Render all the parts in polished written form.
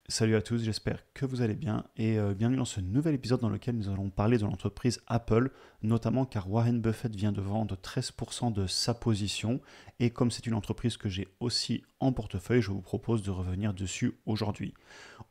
Salut à tous, j'espère que vous allez bien et bienvenue dans ce nouvel épisode dans lequel nous allons parler de l'entreprise Apple, notamment car Warren Buffett vient de vendre 13% de sa position et comme c'est une entreprise que j'ai aussi en portefeuille, je vous propose de revenir dessus aujourd'hui.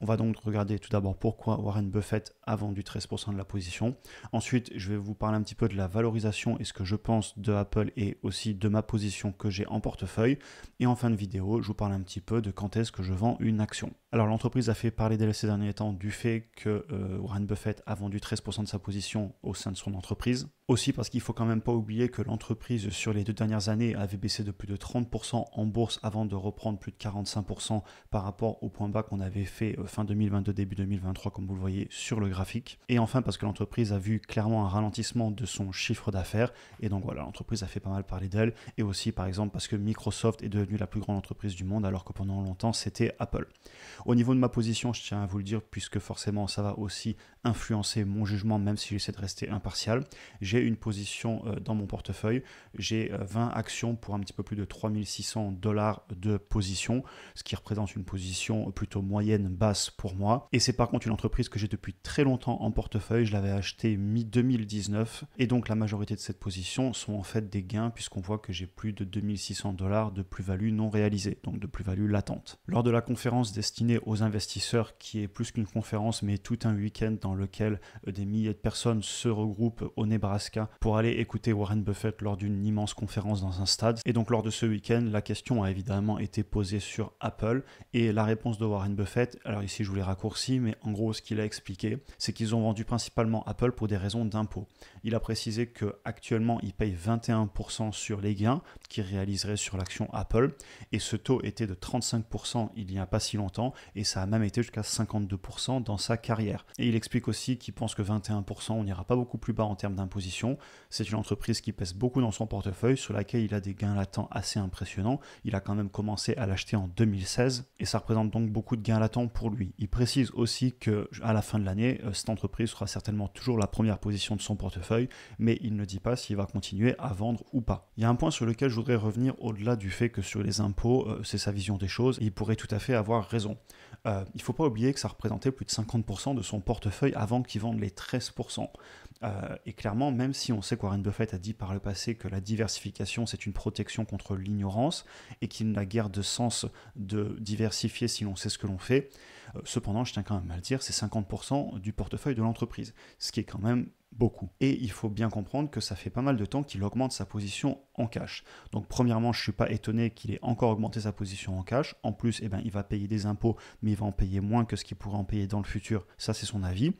On va donc regarder tout d'abord pourquoi Warren Buffett a vendu 13% de la position. Ensuite, je vais vous parler un petit peu de la valorisation et ce que je pense de Apple et aussi de ma position que j'ai en portefeuille. Et en fin de vidéo, je vous parle un petit peu de quand est-ce que je vends une action. Alors l'entreprise a fait parler d'elle ces derniers temps du fait que Warren Buffett a vendu 13% de sa position au sein de son entreprise. Aussi parce qu'il ne faut quand même pas oublier que l'entreprise sur les 2 dernières années avait baissé de plus de 30% en bourse avant de reprendre plus de 45% par rapport au point bas qu'on avait fait fin 2022, début 2023 comme vous le voyez sur le graphique. Et enfin parce que l'entreprise a vu clairement un ralentissement de son chiffre d'affaires et donc voilà, l'entreprise a fait pas mal parler d'elle et aussi par exemple parce que Microsoft est devenue la plus grande entreprise du monde alors que pendant longtemps c'était Apple. Au niveau de ma position, je tiens à vous le dire puisque forcément ça va aussi influencer mon jugement même si j'essaie de rester impartial. J'ai une position dans mon portefeuille, j'ai 20 actions pour un petit peu plus de 3600 dollars de position, ce qui représente une position plutôt moyenne basse pour moi. Et c'est par contre une entreprise que j'ai depuis très longtemps en portefeuille, je l'avais achetée mi-2019 et donc la majorité de cette position sont en fait des gains puisqu'on voit que j'ai plus de 2600 dollars de plus-value non réalisée, donc de plus-value latente. Lors de la conférence destinée aux investisseurs, qui est plus qu'une conférence mais tout un week-end dans lequel des milliers de personnes se regroupent au Nebraska pour aller écouter Warren Buffett lors d'une immense conférence dans un stade. Et donc lors de ce week-end, la question a évidemment été posée sur Apple et la réponse de Warren Buffett, alors ici je vous l'ai raccourci, mais en gros ce qu'il a expliqué, c'est qu'ils ont vendu principalement Apple pour des raisons d'impôt. Il a précisé qu'actuellement il paye 21% sur les gains qu'il réaliserait sur l'action Apple et ce taux était de 35% il n'y a pas si longtemps et ça a même été jusqu'à 52% dans sa carrière. Et il explique aussi qu'il pense que 21% on n'ira pas beaucoup plus bas en termes d'imposition. C'est une entreprise qui pèse beaucoup dans son portefeuille, sur laquelle il a des gains latents assez impressionnants. Il a quand même commencé à l'acheter en 2016 et ça représente donc beaucoup de gains latents pour lui. Il précise aussi qu'à la fin de l'année, cette entreprise sera certainement toujours la première position de son portefeuille, mais il ne dit pas s'il va continuer à vendre ou pas. Il y a un point sur lequel je voudrais revenir au-delà du fait que sur les impôts, c'est sa vision des choses, et il pourrait tout à fait avoir raison. Il ne faut pas oublier que ça représentait plus de 50% de son portefeuille avant qu'il vende les 13%. Et clairement, même si on sait qu'Warren Buffett a dit par le passé que la diversification c'est une protection contre l'ignorance et qu'il n'a guère de sens de diversifier si l'on sait ce que l'on fait, cependant je tiens quand même à le dire, c'est 50% du portefeuille de l'entreprise, ce qui est quand même beaucoup. Et il faut bien comprendre que ça fait pas mal de temps qu'il augmente sa position en cash. Donc premièrement, je ne suis pas étonné qu'il ait encore augmenté sa position en cash. En plus, il va payer des impôts, mais il va en payer moins que ce qu'il pourrait en payer dans le futur. Ça, c'est son avis.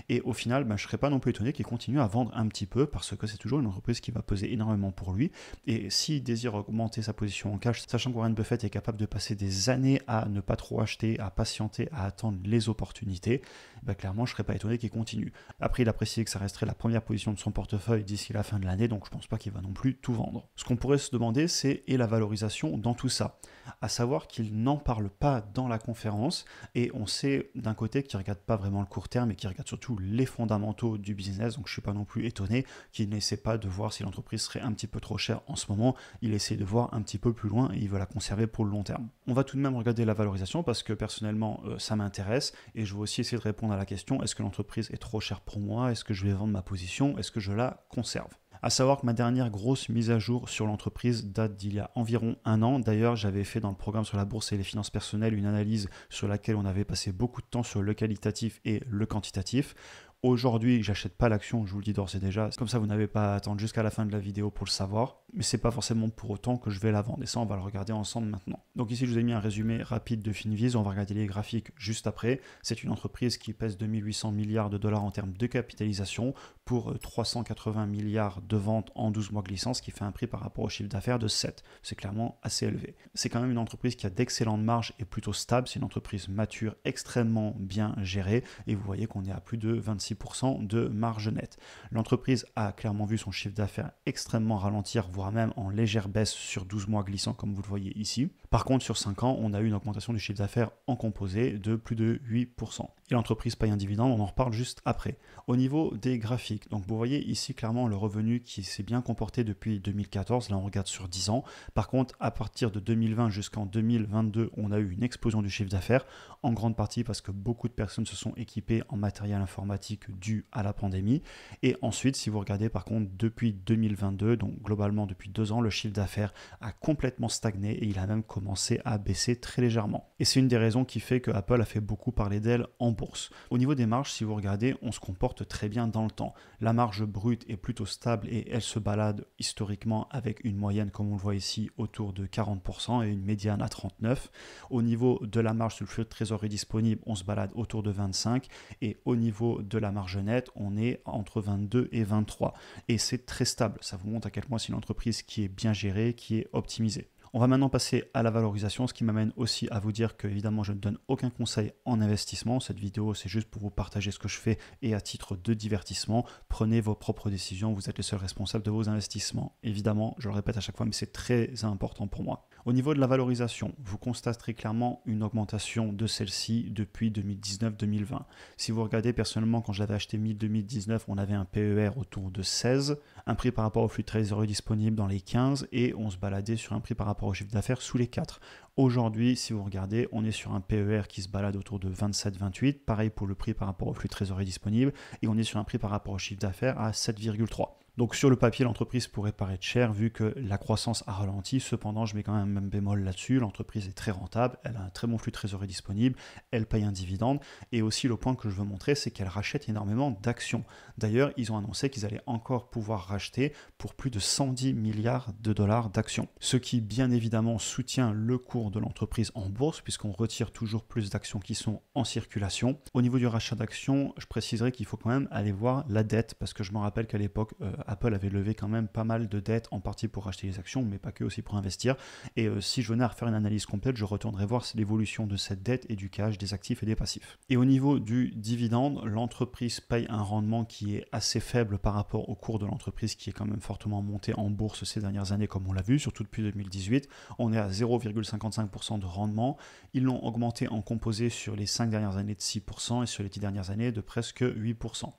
Et au final, je ne serais pas non plus étonné qu'il continue à vendre un petit peu parce que c'est toujours une entreprise qui va peser énormément pour lui. Et s'il désire augmenter sa position en cash, sachant que Warren Buffett est capable de passer des années à ne pas trop acheter, à patienter, à attendre les opportunités, clairement, je ne serais pas étonné qu'il continue. Après, il a précisé que ça resterait la première position de son portefeuille d'ici la fin de l'année, donc je ne pense pas qu'il va non plus tout vendre. Ce qu'on pourrait se demander, c'est et la valorisation dans tout ça. À savoir qu'il n'en parle pas dans la conférence, et on sait d'un côté qu'il ne regarde pas vraiment le court terme, et qu'il regarde surtout les fondamentaux du business, donc je ne suis pas non plus étonné qu'il n'essaie pas de voir si l'entreprise serait un petit peu trop chère en ce moment, il essaie de voir un petit peu plus loin, et il veut la conserver pour le long terme. On va tout de même regarder la valorisation, parce que personnellement, ça m'intéresse, et je vais aussi essayer de répondre à la question, est-ce que l'entreprise est trop chère pour moi? Est-ce que je vais vendre ma position? Est-ce que je la conserve? À savoir que ma dernière grosse mise à jour sur l'entreprise date d'il y a environ un an. D'ailleurs, j'avais fait dans le programme sur la bourse et les finances personnelles une analyse sur laquelle on avait passé beaucoup de temps sur le qualitatif et le quantitatif. Aujourd'hui, j'achète pas l'action, je vous le dis d'ores et déjà. Comme ça, vous n'avez pas à attendre jusqu'à la fin de la vidéo pour le savoir. Mais c'est pas forcément pour autant que je vais la vendre. Et ça, on va le regarder ensemble maintenant. Donc ici, je vous ai mis un résumé rapide de Finviz. On va regarder les graphiques juste après. C'est une entreprise qui pèse 2800 milliards de dollars en termes de capitalisation pour 380 milliards de ventes en 12 mois glissants, ce qui fait un prix par rapport au chiffre d'affaires de 7. C'est clairement assez élevé. C'est quand même une entreprise qui a d'excellentes marges et plutôt stable. C'est une entreprise mature, extrêmement bien gérée. Et vous voyez qu'on est à plus de 26% de marge nette. L'entreprise a clairement vu son chiffre d'affaires extrêmement ralentir, voire même en légère baisse sur 12 mois glissants, comme vous le voyez ici. Par contre, sur 5 ans, on a eu une augmentation du chiffre d'affaires en composé de plus de 8%. et l'entreprise paye un dividende, on en reparle juste après. Au niveau des graphiques, donc vous voyez ici clairement le revenu qui s'est bien comporté depuis 2014, là on regarde sur 10 ans. Par contre, à partir de 2020 jusqu'en 2022, on a eu une explosion du chiffre d'affaires, en grande partie parce que beaucoup de personnes se sont équipées en matériel informatique dû à la pandémie. Et ensuite, si vous regardez par contre depuis 2022, donc globalement depuis 2 ans, le chiffre d'affaires a complètement stagné et il a même commencé à baisser très légèrement. Et c'est une des raisons qui fait que Apple a fait beaucoup parler d'elle en bourse. Au niveau des marges, si vous regardez, on se comporte très bien dans le temps. La marge brute est plutôt stable et elle se balade historiquement avec une moyenne, comme on le voit ici, autour de 40% et une médiane à 39%. Au niveau de la marge sur le flux de trésorerie disponible, on se balade autour de 25%, et au niveau de la marge nette, on est entre 22 et 23%. Et c'est très stable. Ça vous montre à quel point c'est une entreprise qui est bien gérée, qui est optimisée. On va maintenant passer à la valorisation, ce qui m'amène aussi à vous dire que évidemment je ne donne aucun conseil en investissement. Cette vidéo c'est juste pour vous partager ce que je fais et à titre de divertissement, prenez vos propres décisions, vous êtes les seuls responsables de vos investissements. Évidemment, je le répète à chaque fois, mais c'est très important pour moi. Au niveau de la valorisation, vous constaterez clairement une augmentation de celle-ci depuis 2019-2020. Si vous regardez personnellement, quand je l'avais acheté mi-2019, on avait un PER autour de 16, un prix par rapport au flux de trésorerie disponible dans les 15 et on se baladait sur un prix par rapport au chiffre d'affaires sous les 4. Aujourd'hui, si vous regardez, on est sur un PER qui se balade autour de 27-28, pareil pour le prix par rapport au flux de trésorerie disponible, et on est sur un prix par rapport au chiffre d'affaires à 7,3. Donc sur le papier, l'entreprise pourrait paraître chère vu que la croissance a ralenti. Cependant, je mets quand même un bémol là-dessus. L'entreprise est très rentable, elle a un très bon flux de trésorerie disponible, elle paye un dividende. Et aussi le point que je veux montrer, c'est qu'elle rachète énormément d'actions. D'ailleurs, ils ont annoncé qu'ils allaient encore pouvoir racheter pour plus de 110 milliards de dollars d'actions. Ce qui bien évidemment soutient le cours de l'entreprise en bourse puisqu'on retire toujours plus d'actions qui sont en circulation. Au niveau du rachat d'actions, je préciserai qu'il faut quand même aller voir la dette parce que je me rappelle qu'à l'époque, Apple avait levé quand même pas mal de dettes, en partie pour racheter les actions, mais pas que, aussi pour investir. Et si je venais à refaire une analyse complète, je retournerai voir l'évolution de cette dette et du cash, des actifs et des passifs. Et au niveau du dividende, l'entreprise paye un rendement qui est assez faible par rapport au cours de l'entreprise qui est quand même fortement monté en bourse ces dernières années, comme on l'a vu, surtout depuis 2018. On est à 0,55% de rendement. Ils l'ont augmenté en composé sur les 5 dernières années de 6% et sur les 10 dernières années de presque 8%.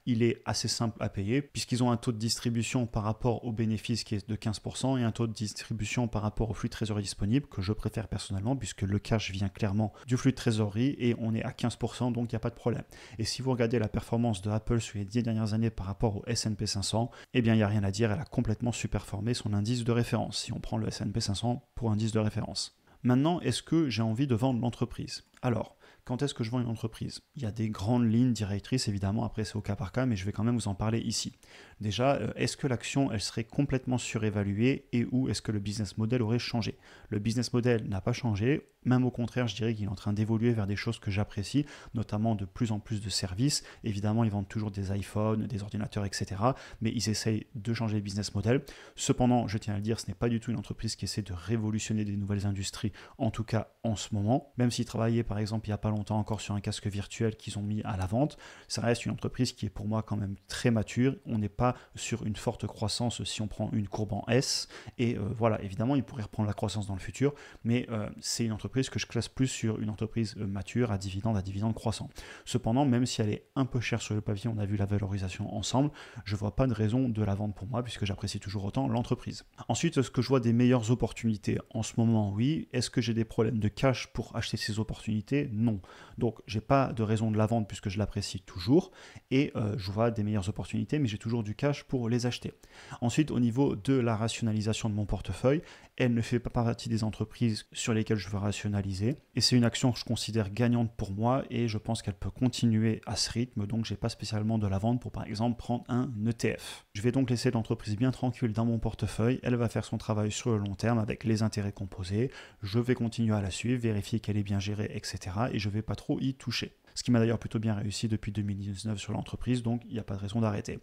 Il est assez simple à payer puisqu'ils ont un taux de distribution par rapport aux bénéfices qui est de 15% et un taux de distribution par rapport au flux de trésorerie disponible que je préfère personnellement puisque le cash vient clairement du flux de trésorerie et on est à 15% donc il n'y a pas de problème. Et si vous regardez la performance de Apple sur les 10 dernières années par rapport au S&P 500, eh bien il n'y a rien à dire, elle a complètement superformé son indice de référence si on prend le S&P 500 pour indice de référence. Maintenant, est-ce que j'ai envie de vendre l'entreprise ? Alors, quand est-ce que je vends une entreprise ? Il y a des grandes lignes directrices, évidemment, après c'est au cas par cas, mais je vais quand même vous en parler ici. Déjà, est-ce que l'action, elle serait complètement surévaluée et ou est-ce que le business model aurait changé ? Le business model n'a pas changé, même au contraire, je dirais qu'il est en train d'évoluer vers des choses que j'apprécie, notamment de plus en plus de services. Évidemment, ils vendent toujours des iPhones, des ordinateurs, etc., mais ils essayent de changer le business model. Cependant, je tiens à le dire, ce n'est pas du tout une entreprise qui essaie de révolutionner des nouvelles industries, en tout cas en ce moment, même s'ils travaillaient par exemple il n'y a pas longtemps encore sur un casque virtuel qu'ils ont mis à la vente, ça reste une entreprise qui est pour moi quand même très mature, on n'est pas sur une forte croissance si on prend une courbe en S, et voilà, évidemment ils pourraient reprendre la croissance dans le futur, mais c'est une entreprise que je classe plus sur une entreprise mature à dividende croissant. Cependant, même si elle est un peu chère sur le papier, on a vu la valorisation ensemble, je ne vois pas de raison de la vendre pour moi puisque j'apprécie toujours autant l'entreprise. Ensuite, est-ce que je vois des meilleures opportunités ? En ce moment, oui. Est-ce que j'ai des problèmes de cash pour acheter ces opportunités ? Non. Donc, j'ai pas de raison de la vendre puisque je l'apprécie toujours et je vois des meilleures opportunités, mais j'ai toujours du cash pour les acheter. Ensuite, au niveau de la rationalisation de mon portefeuille, elle ne fait pas partie des entreprises sur lesquelles je veux rationaliser et c'est une action que je considère gagnante pour moi et je pense qu'elle peut continuer à ce rythme, donc j'ai pas spécialement de la vendre pour par exemple prendre un ETF. Je vais donc laisser l'entreprise bien tranquille dans mon portefeuille, elle va faire son travail sur le long terme avec les intérêts composés, je vais continuer à la suivre, vérifier qu'elle est bien gérée, etc. et je vais pas trop y toucher. Ce qui m'a d'ailleurs plutôt bien réussi depuis 2019 sur l'entreprise, donc il n'y a pas de raison d'arrêter.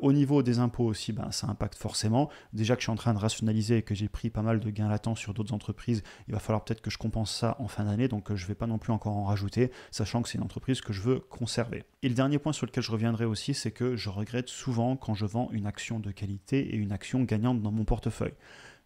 Au niveau des impôts aussi, ça impacte forcément. Déjà que je suis en train de rationaliser et que j'ai pris pas mal de gains latents sur d'autres entreprises, il va falloir peut-être que je compense ça en fin d'année, donc je ne vais pas non plus encore en rajouter, sachant que c'est une entreprise que je veux conserver. Et le dernier point sur lequel je reviendrai aussi, c'est que je regrette souvent quand je vends une action de qualité et une action gagnante dans mon portefeuille.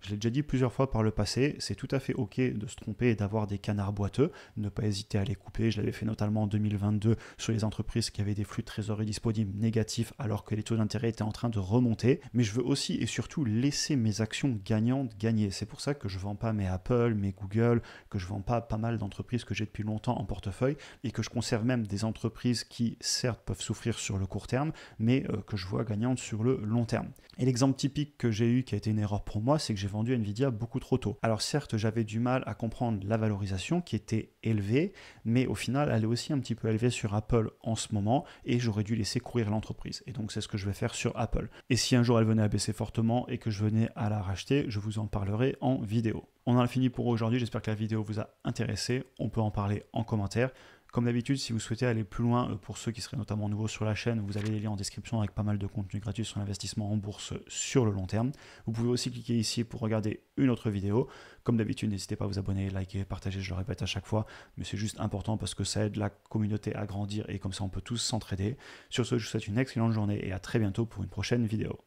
Je l'ai déjà dit plusieurs fois par le passé, c'est tout à fait ok de se tromper et d'avoir des canards boiteux, ne pas hésiter à les couper. Je l'avais fait notamment en 2022 sur les entreprises qui avaient des flux de trésorerie disponibles négatifs alors que les taux d'intérêt étaient en train de remonter. Mais je veux aussi et surtout laisser mes actions gagnantes gagner. C'est pour ça que je ne vends pas mes Apple, mes Google, que je ne vends pas mal d'entreprises que j'ai depuis longtemps en portefeuille et que je conserve même des entreprises qui certes peuvent souffrir sur le court terme, mais que je vois gagnantes sur le long terme. Et l'exemple typique que j'ai eu qui a été une erreur pour moi, c'est que j'ai vendu Nvidia beaucoup trop tôt. Alors certes, j'avais du mal à comprendre la valorisation qui était élevée, mais au final, elle est aussi un petit peu élevée sur Apple en ce moment et j'aurais dû laisser courir l'entreprise. Et donc c'est ce que je vais faire sur Apple. Et si un jour elle venait à baisser fortement et que je venais à la racheter, je vous en parlerai en vidéo. On en a fini pour aujourd'hui, j'espère que la vidéo vous a intéressé. On peut en parler en commentaire. Comme d'habitude, si vous souhaitez aller plus loin, pour ceux qui seraient notamment nouveaux sur la chaîne, vous avez les liens en description avec pas mal de contenu gratuit sur l'investissement en bourse sur le long terme. Vous pouvez aussi cliquer ici pour regarder une autre vidéo. Comme d'habitude, n'hésitez pas à vous abonner, liker, partager, je le répète à chaque fois, mais c'est juste important parce que ça aide la communauté à grandir et comme ça on peut tous s'entraider. Sur ce, je vous souhaite une excellente journée et à très bientôt pour une prochaine vidéo.